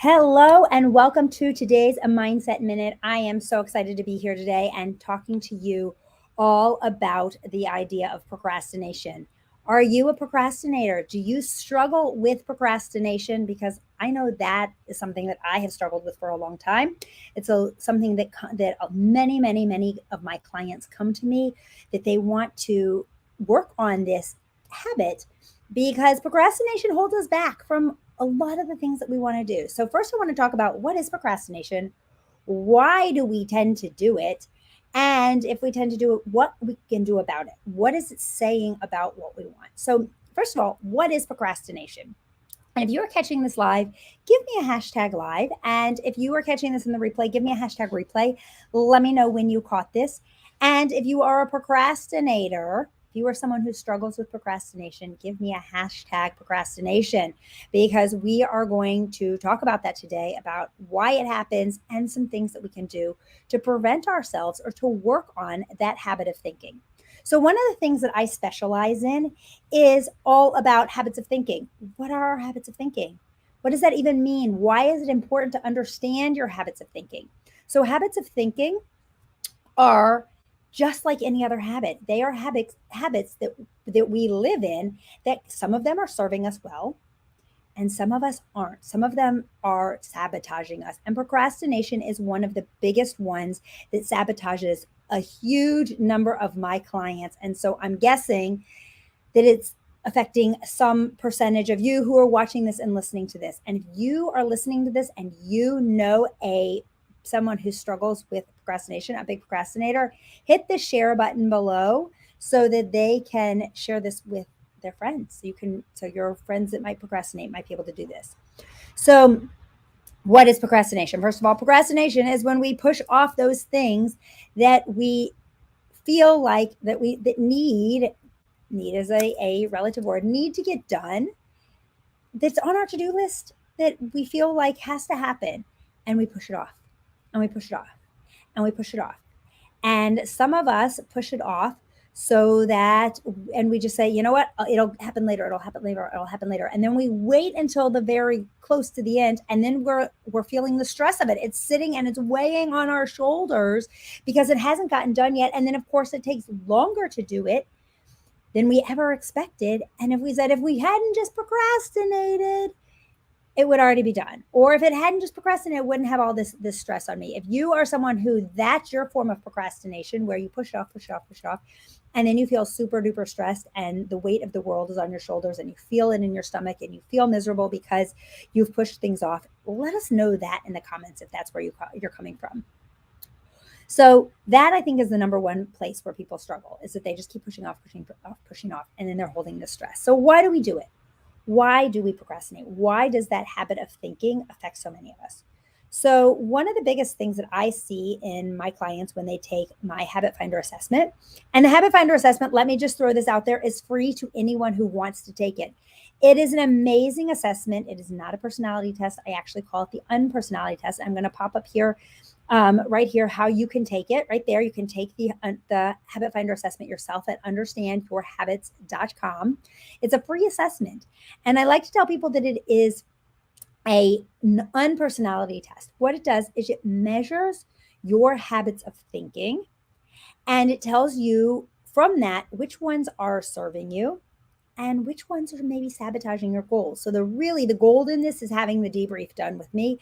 Hello and welcome to today's A Mindset Minute. I am so excited to be here today and talking to you all about the idea of procrastination. Are you a procrastinator? Do you struggle with procrastination? Because I know that is something that I have struggled with for a long time. It's something that many of my clients come to me that they want to work on this habit because procrastination holds us back from a lot of the things that we want to do. So, first, I want to talk about what is procrastination, why do we tend to do it, and if we tend to do it, what we can do about it. What is it saying about what we want? So, first of all, what is procrastination? And if you are catching this live, give me a hashtag live. And if you are catching this in the replay, give me a hashtag replay. Let me know when you caught this. And if you are a procrastinator, if you are someone who struggles with procrastination, give me a hashtag procrastination because we are going to talk about that today, about why it happens and some things that we can do to prevent ourselves or to work on that habit of thinking. So, one of the things that I specialize in is all about habits of thinking. What are our habits of thinking? What does that even mean? Why is it important to understand your habits of thinking? So, habits of thinking are just like any other habit. They are habits that we live in, that some of them are serving us well and some of us aren't. Some of them are sabotaging us. And procrastination is one of the biggest ones that sabotages a huge number of my clients. And so I'm guessing that it's affecting some percentage of you who are watching this and listening to this. And if you are listening to this and you know someone who struggles with procrastination, a big procrastinator, hit the share button below so that they can share this with their friends. So your friends that might procrastinate might be able to do this. So what is procrastination? First of all, procrastination is when we push off those things that we feel like that need is a relative word, need to get done, that's on our to-do list, that we feel like has to happen, and we push it off and we push it off and we push it off. And some of us push it off so that, and we just say, you know what, it'll happen later, it'll happen later, it'll happen later. And then we wait until the very close to the end. And then we're feeling the stress of it. It's sitting and it's weighing on our shoulders because it hasn't gotten done yet. And then of course it takes longer to do it than we ever expected. And if we hadn't just procrastinated, it would already be done. Or if it hadn't just procrastinated, it wouldn't have all this stress on me. If you are someone who that's your form of procrastination, where you push it off, push it off, push it off, and then you feel super duper stressed and the weight of the world is on your shoulders and you feel it in your stomach and you feel miserable because you've pushed things off, let us know that in the comments if that's where you're coming from. So that I think is the number one place where people struggle, is that they just keep pushing off, and then they're holding the stress. So why do we do it? Why do we procrastinate? Why does that habit of thinking affect so many of us? So one of the biggest things that I see in my clients when they take my Habit Finder assessment, and the Habit Finder assessment, let me just throw this out there, is free to anyone who wants to take it. It is an amazing assessment. It is not a personality test. I actually call it the unpersonality test. I'm going to pop up here right here how you can take it. Right there, you can take the Habit Finder assessment yourself at understandyourhabits.com. It's a free assessment. And I like to tell people that it is a unpersonality test. What it does is it measures your habits of thinking, and it tells you from that which ones are serving you and which ones are maybe sabotaging your goals. So the gold in this is having the debrief done with me.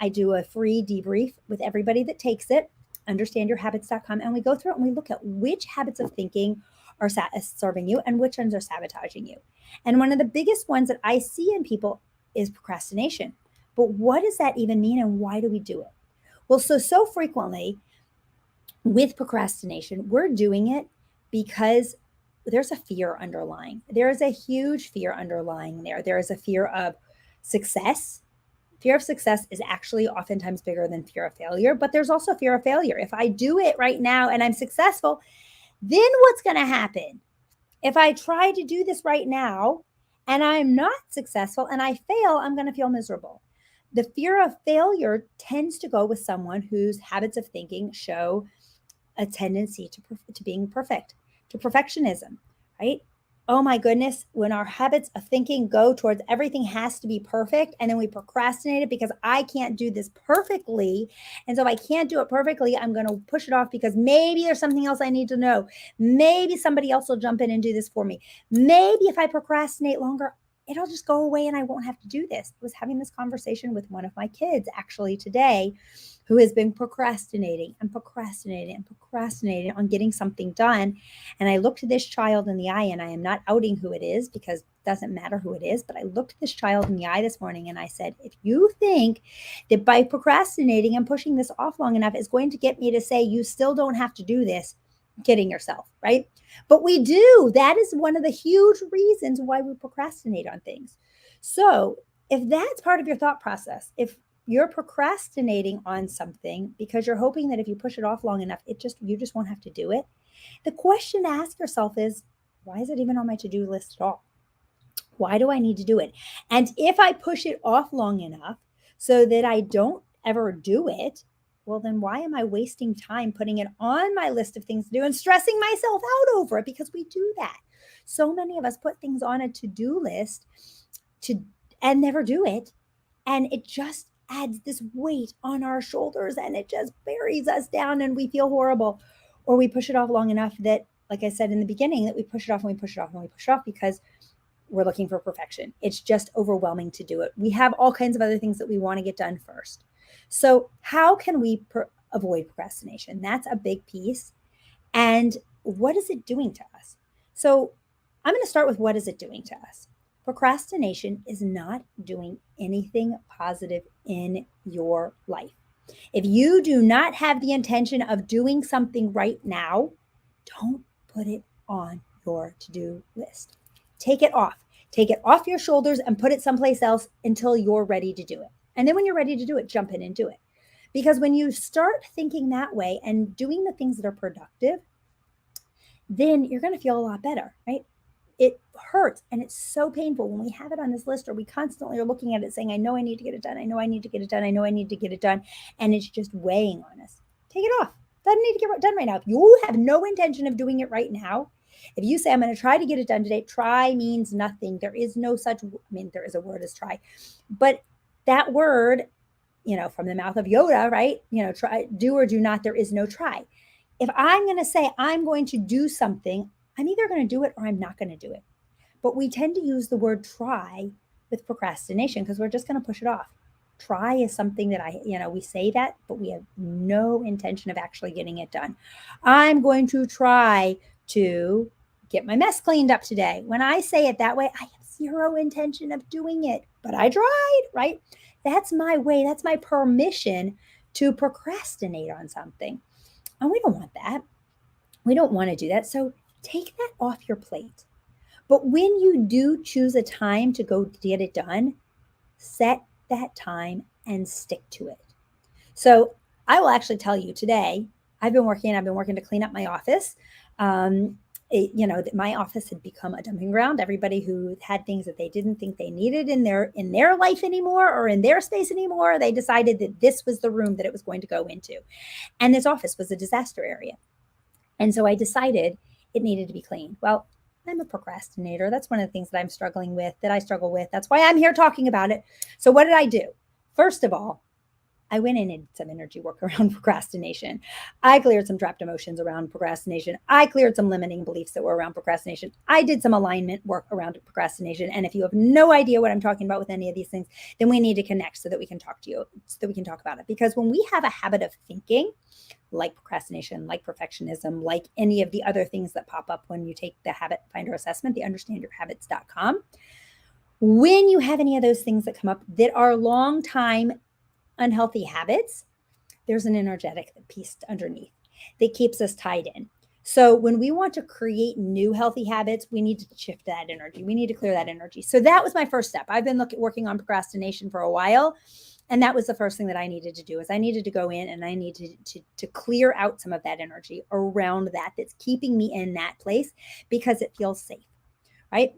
I do a free debrief with everybody that takes it, understandyourhabits.com, and we go through it and we look at which habits of thinking are serving you and which ones are sabotaging you. And one of the biggest ones that I see in people is procrastination. But what does that even mean and why do we do it? Well, so frequently with procrastination, we're doing it because there's a fear underlying. There is a huge fear underlying there. There is a fear of success. Fear of success is actually oftentimes bigger than fear of failure, but there's also fear of failure. If I do it right now and I'm successful, then what's going to happen? If I try to do this right now and I'm not successful and I fail, I'm going to feel miserable. The fear of failure tends to go with someone whose habits of thinking show a tendency to being perfect, to perfectionism, right? oh my goodness, when our habits of thinking go towards everything has to be perfect, and then we procrastinate it because I can't do this perfectly. And so if I can't do it perfectly, I'm going to push it off because maybe there's something else I need to know. Maybe somebody else will jump in and do this for me. Maybe if I procrastinate longer, it'll just go away and I won't have to do this. I was having this conversation with one of my kids actually today, who has been procrastinating and procrastinating and procrastinating on getting something done. And I looked this child in the eye, and I am not outing who it is because it doesn't matter who it is, but I looked this child in the eye this morning and I said, if you think that by procrastinating and pushing this off long enough is going to get me to say you still don't have to do this, kidding yourself, right? But we do. That is one of the huge reasons why we procrastinate on things. So if that's part of your thought process, if you're procrastinating on something because you're hoping that if you push it off long enough, you just won't have to do it. The question to ask yourself is, why is it even on my to-do list at all? Why do I need to do it? And if I push it off long enough so that I don't ever do it, well, then why am I wasting time putting it on my list of things to do and stressing myself out over it? Because we do that. So many of us put things on a to-do list to and never do it. And it just adds this weight on our shoulders and it just buries us down and we feel horrible. Or we push it off long enough that, like I said in the beginning, that we push it off and we push it off and we push it off because we're looking for perfection. It's just overwhelming to do it. We have all kinds of other things that we want to get done first. So, how can we avoid procrastination? That's a big piece. And what is it doing to us? So, I'm going to start with what is it doing to us? Procrastination is not doing anything positive in your life. If you do not have the intention of doing something right now, don't put it on your to-do list. Take it off. Take it off your shoulders and put it someplace else until you're ready to do it. And then when you're ready to do it, jump in and do it. Because when you start thinking that way and doing the things that are productive, then you're going to feel a lot better, right? It hurts and it's so painful when we have it on this list or we constantly are looking at it saying, I know I need to get it done. I know I need to get it done. I know I need to get it done. And it's just weighing on us. Take it off. Doesn't need to get done right now. If you have no intention of doing it right now, if you say, I'm going to try to get it done today, try means nothing. There is no such, there is a word as try, but that word, from the mouth of Yoda, right? Try, do or do not, there is no try. If I'm going to say I'm going to do something, I'm either going to do it or I'm not going to do it. But we tend to use the word try with procrastination because we're just going to push it off. Try is something that we say that, but we have no intention of actually getting it done. I'm going to try to get my mess cleaned up today. When I say it that way, I have zero intention of doing it, but I tried, right? That's my way. That's my permission to procrastinate on something. And we don't want that. We don't want to do that. So take that off your plate. But when you do choose a time to go get it done, set that time and stick to it. So I will actually tell you today, I've been working to clean up my office. My office had become a dumping ground. Everybody who had things that they didn't think they needed in their life anymore or in their space anymore, they decided that this was the room that it was going to go into. And this office was a disaster area. And so I decided it needed to be cleaned. Well, I'm a procrastinator. That's one of the things that I struggle with. That's why I'm here talking about it. So what did I do? First of all, I went in and did some energy work around procrastination. I cleared some trapped emotions around procrastination. I cleared some limiting beliefs that were around procrastination. I did some alignment work around procrastination. And if you have no idea what I'm talking about with any of these things, then we need to connect so that we can talk about it. Because when we have a habit of thinking, like procrastination, like perfectionism, like any of the other things that pop up when you take the habit finder assessment, the understandyourhabits.com, when you have any of those things that come up that are long time unhealthy habits, there's an energetic piece underneath that keeps us tied in. So when we want to create new healthy habits, we need to shift that energy. We need to clear that energy. So that was my first step. I've been working on procrastination for a while. And that was the first thing that I needed to do is I needed to go in and I needed to clear out some of that energy around that's keeping me in that place because it feels safe, right?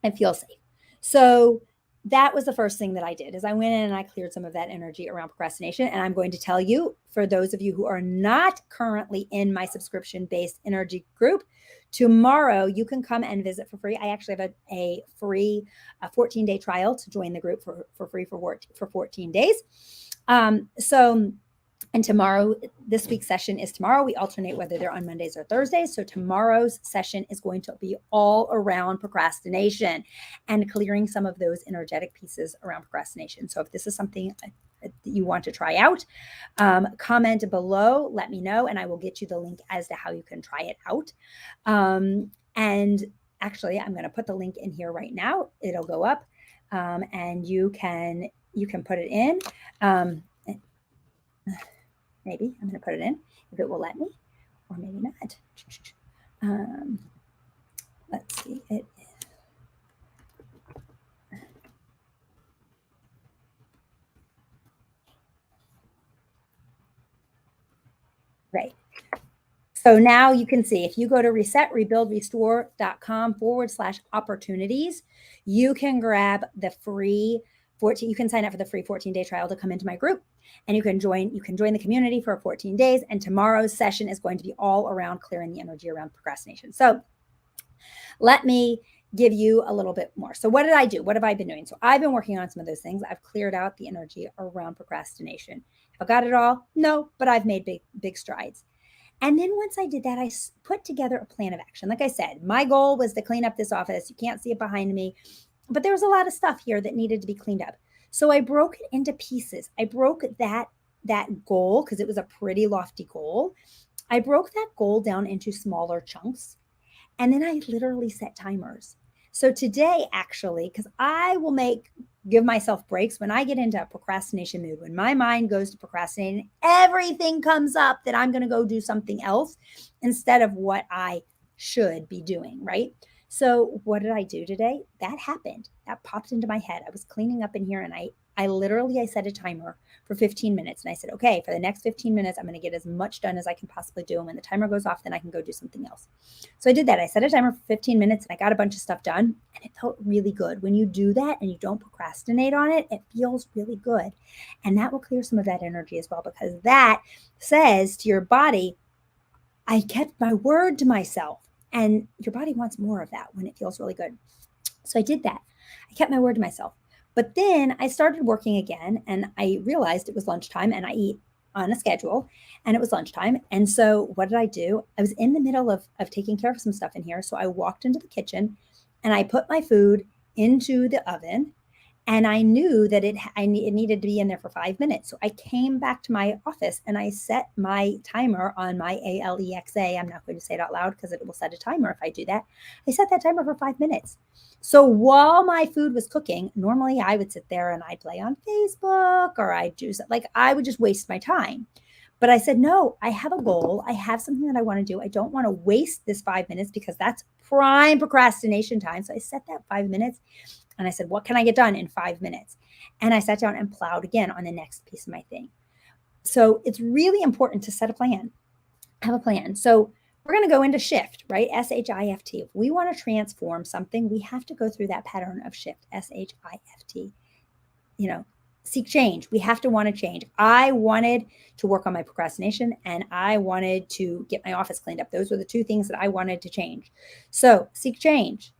It feels safe. So that was the first thing that I did is I went in and I cleared some of that energy around procrastination. And I'm going to tell you, for those of you who are not currently in my subscription-based energy group, tomorrow you can come and visit for free. I actually have a free 14-day trial to join the group for free for 14 days. And tomorrow, this week's session is tomorrow. We alternate whether they're on Mondays or Thursdays. So tomorrow's session is going to be all around procrastination and clearing some of those energetic pieces around procrastination. So if this is something that you want to try out, comment below, let me know, and I will get you the link as to how you can try it out. And actually, I'm going to put the link in here right now. It'll go up, and you can put it in. Maybe I'm going to put it in if it will let me, or maybe not. Let's see. It is. Right. So now you can see if you go to resetrebuildrestore.com/opportunities, you can grab the free 14, you can sign up for the free 14-day trial to come into my group, and you can join the community for 14 days. And tomorrow's session is going to be all around clearing the energy around procrastination. So let me give you a little bit more. So what did I do? What have I been doing? So I've been working on some of those things. I've cleared out the energy around procrastination. Have I got it all? No, but I've made big strides. And then once I did that, I put together a plan of action. Like I said, my goal was to clean up this office. You can't see it behind me, but there was a lot of stuff here that needed to be cleaned up. So I broke it into pieces. I broke that goal, because it was a pretty lofty goal. I broke that goal down into smaller chunks. And then I literally set timers. So today, actually, because I will give myself breaks when I get into a procrastination mood, when my mind goes to procrastinating, everything comes up that I'm going to go do something else instead of what I should be doing, right? So what did I do today? That happened. That popped into my head. I was cleaning up in here, and I literally set a timer for 15 minutes. And I said, okay, for the next 15 minutes, I'm going to get as much done as I can possibly do. And when the timer goes off, then I can go do something else. So I did that. I set a timer for 15 minutes, and I got a bunch of stuff done, and it felt really good. When you do that and you don't procrastinate on it, it feels really good. And that will clear some of that energy as well, because that says to your body, I kept my word to myself. And your body wants more of that when it feels really good. So I did that. I kept my word to myself. But then I started working again, and I realized it was lunchtime, and I eat on a schedule, and it was lunchtime. And so what did I do? I was in the middle of taking care of some stuff in here. So I walked into the kitchen, and I put my food into the oven, and I knew that it needed to be in there for 5 minutes. So I came back to my office, and I set my timer on my Alexa. I'm not going to say it out loud because it will set a timer if I do that. I set that timer for 5 minutes. So while my food was cooking, normally I would sit there and I'd play on Facebook, or I'd do something, like I would just waste my time. But I said, no, I have a goal. I have something that I want to do. I don't want to waste this 5 minutes, because that's prime procrastination time. So I set that 5 minutes, and I said, what can I get done in 5 minutes? And I sat down and plowed again on the next piece of my thing. So it's really important to set a plan, have a plan. So we're going to go into shift, right? SHIFT. If we want to transform something, we have to go through that pattern of shift, SHIFT. Seek change. We have to want to change. I wanted to work on my procrastination, and I wanted to get my office cleaned up. Those were the two things that I wanted to change. So seek change.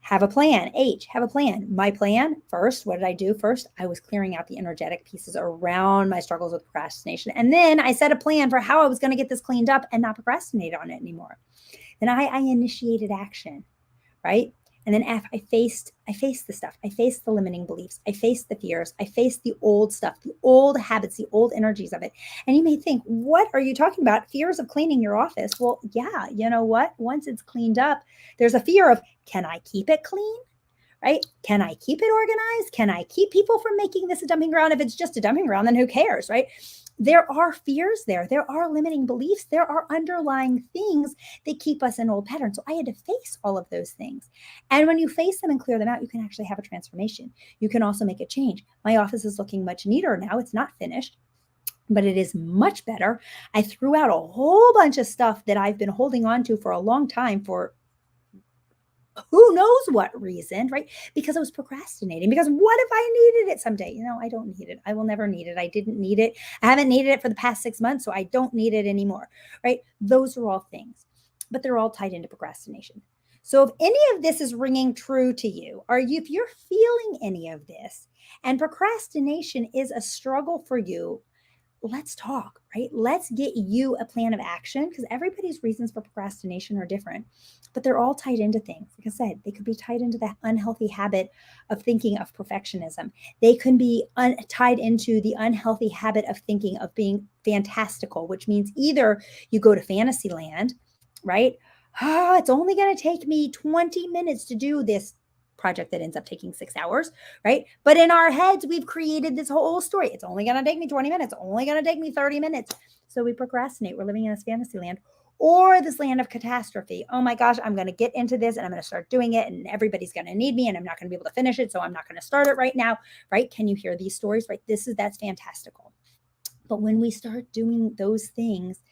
Have a plan. H, have a plan. My plan first, what did I do first? I was clearing out the energetic pieces around my struggles with procrastination. And then I set a plan for how I was going to get this cleaned up and not procrastinate on it anymore. Then I initiated action, right? And then F, I faced the stuff. I faced the limiting beliefs. I faced the fears. I faced the old stuff, the old habits, the old energies of it. And you may think, what are you talking about? Fears of cleaning your office? Well, yeah, you know what? Once it's cleaned up, there's a fear of, can I keep it clean? Right? Can I keep it organized? Can I keep people from making this a dumping ground? If it's just a dumping ground, then who cares, right? There are fears there. There are limiting beliefs. There are underlying things that keep us in old patterns. So I had to face all of those things. And when you face them and clear them out, you can actually have a transformation. You can also make a change. My office is looking much neater now. It's not finished, but it is much better. I threw out a whole bunch of stuff that I've been holding on to for a long time, for who knows what reason, right? Because I was procrastinating. Because what if I needed it someday? I don't need it. I will never need it. I didn't need it. I haven't needed it for the past 6 months, so I don't need it anymore, right? Those are all things, but they're all tied into procrastination. So if any of this is ringing true to you, if you're feeling any of this and procrastination is a struggle for you, let's talk, right? Let's get you a plan of action, because everybody's reasons for procrastination are different, but they're all tied into things. Like I said, they could be tied into that unhealthy habit of thinking of perfectionism. They can be tied into the unhealthy habit of thinking of being fantastical, which means either you go to fantasy land, right? Oh, it's only going to take me 20 minutes to do this project that ends up taking 6 hours, right? But in our heads, we've created this whole story. It's only going to take me 20 minutes, only going to take me 30 minutes. So we procrastinate. We're living in this fantasy land or this land of catastrophe. Oh my gosh, I'm going to get into this and I'm going to start doing it and everybody's going to need me and I'm not going to be able to finish it. So I'm not going to start it right now, right? Can you hear these stories, right? That's fantastical. But when we start doing those things,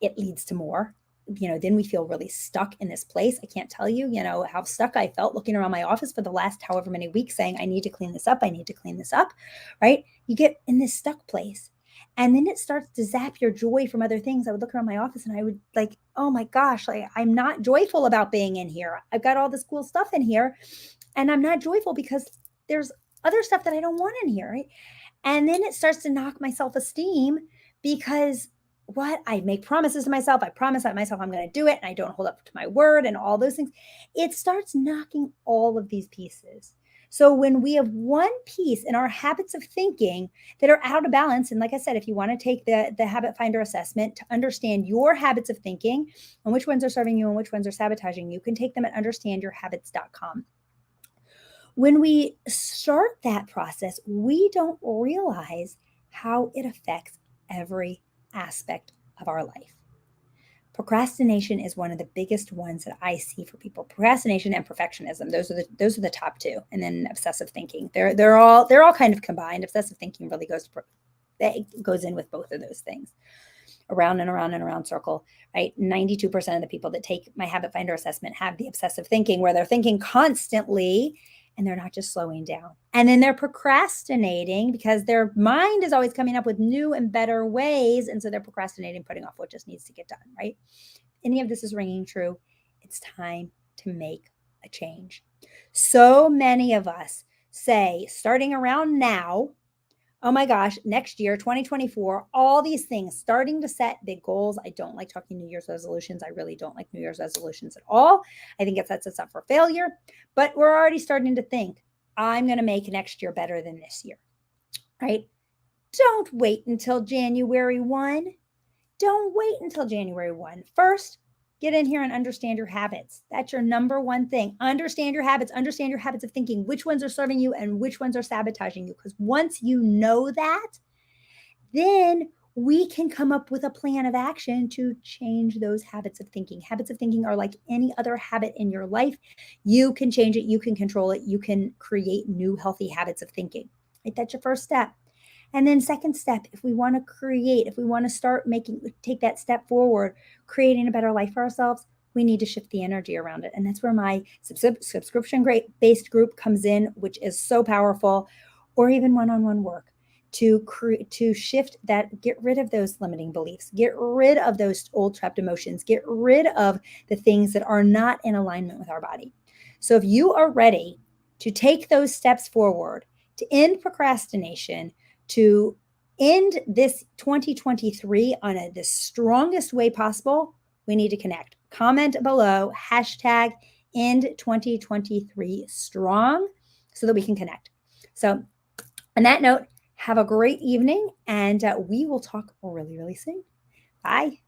it leads to more. Then we feel really stuck in this place. I can't tell you, how stuck I felt looking around my office for the last however many weeks saying, I need to clean this up. I need to clean this up, right? You get in this stuck place. And then it starts to zap your joy from other things. I would look around my office and I would like, oh my gosh, like I'm not joyful about being in here. I've got all this cool stuff in here and I'm not joyful because there's other stuff that I don't want in here, right? And then it starts to knock my self-esteem because I make promises to myself. I promise myself I'm going to do it and I don't hold up to my word and all those things. It starts knocking all of these pieces. So when we have one piece in our habits of thinking that are out of balance, and like I said, if you want to take the habit finder assessment to understand your habits of thinking and which ones are serving you and which ones are sabotaging you, can take them at understandyourhabits.com. When we start that process, we don't realize how it affects every aspect of our life. Procrastination is one of the biggest ones that I see for people. Procrastination and perfectionism; those are the top two, and then obsessive thinking. They're all kind of combined. Obsessive thinking really goes in with both of those things, around and around and around circle. Right, 92% of the people that take my habit finder assessment have the obsessive thinking, where they're thinking constantly and they're not just slowing down. And then they're procrastinating because their mind is always coming up with new and better ways. And so they're procrastinating, putting off what just needs to get done, right? Any of this is ringing true. It's time to make a change. So many of us say, starting around now, oh my gosh, next year, 2024, all these things, starting to set big goals. I don't like talking New Year's resolutions. I really don't like New Year's resolutions at all. I think it sets us up for failure, but we're already starting to think, I'm going to make next year better than this year, right? Don't wait until January 1. Don't wait until January 1. First, get in here and understand your habits. That's your number one thing. Understand your habits of thinking, which ones are serving you and which ones are sabotaging you. Because once you know that, then we can come up with a plan of action to change those habits of thinking. Habits of thinking are like any other habit in your life. You can change it, you can control it, you can create new healthy habits of thinking. Right? That's your first step. And then second step, if we want to start take that step forward, creating a better life for ourselves, we need to shift the energy around it. And that's where my subscription-based group comes in, which is so powerful, or even one-on-one work to shift that, get rid of those limiting beliefs, get rid of those old trapped emotions, get rid of the things that are not in alignment with our body. So if you are ready to take those steps forward to end procrastination, to end this 2023 on the strongest way possible, we need to connect. Comment below, hashtag end 2023 strong, so that we can connect. So on that note, have a great evening, and we will talk really, really soon. Bye.